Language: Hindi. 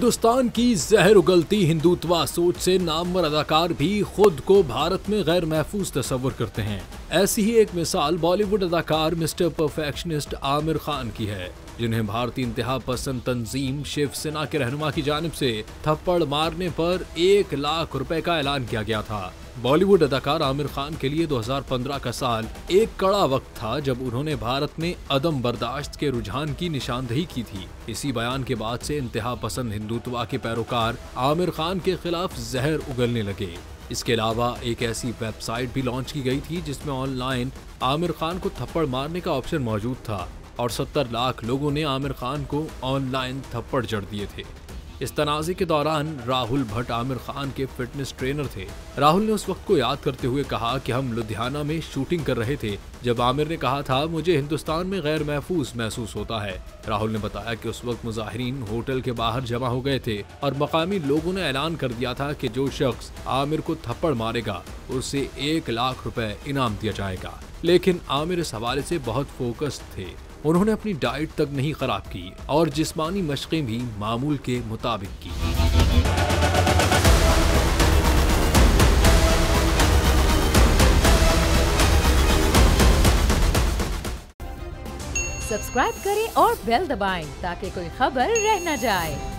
हिंदुस्तान की जहर उगलती हिंदुत्वा सोच से नामवर अदाकार भी खुद को भारत में गैर महफूज तस्वर करते हैं। ऐसी ही एक मिसाल बॉलीवुड अदाकार मिस्टर परफेक्शनिस्ट आमिर खान की है, जिन्हें भारतीय इंतहा पसंद तंजीम शिवसेना के रहनुमा की जानिब से थप्पड़ मारने पर 1 लाख रुपए का ऐलान किया गया था। बॉलीवुड अदाकार आमिर खान के लिए 2015 का साल एक कड़ा वक्त था, जब उन्होंने भारत में अदम बर्दाश्त के रुझान की निशानदेही की थी। इसी बयान के बाद से इंतहा पसंद हिंदुत्वा के पैरोकार आमिर खान के खिलाफ जहर उगलने लगे। इसके अलावा एक ऐसी वेबसाइट भी लॉन्च की गई थी जिसमें ऑनलाइन आमिर खान को थप्पड़ मारने का ऑप्शन मौजूद था और 70 लाख लोगों ने आमिर खान को ऑनलाइन थप्पड़ जड़ दिए थे। इस तनाज़े के दौरान राहुल भट्ट आमिर खान के फिटनेस ट्रेनर थे। राहुल ने उस वक्त को याद करते हुए कहा कि हम लुधियाना में शूटिंग कर रहे थे जब आमिर ने कहा था, मुझे हिंदुस्तान में गैर महफूज महसूस होता है। राहुल ने बताया कि उस वक्त मुजाहिरीन होटल के बाहर जमा हो गए थे और मकामी लोगों ने ऐलान कर दिया था कि जो शख्स आमिर को थप्पड़ मारेगा उसे 1 लाख रुपए इनाम दिया जाएगा। लेकिन आमिर इस हवाले से बहुत फोकस्ड थे। उन्होंने अपनी डाइट तक नहीं खराब की और जिस्मानी मशकें भी मामूल के मुताबिक की। सब्सक्राइब करें और बेल दबाएं ताकि कोई खबर रह न जाए।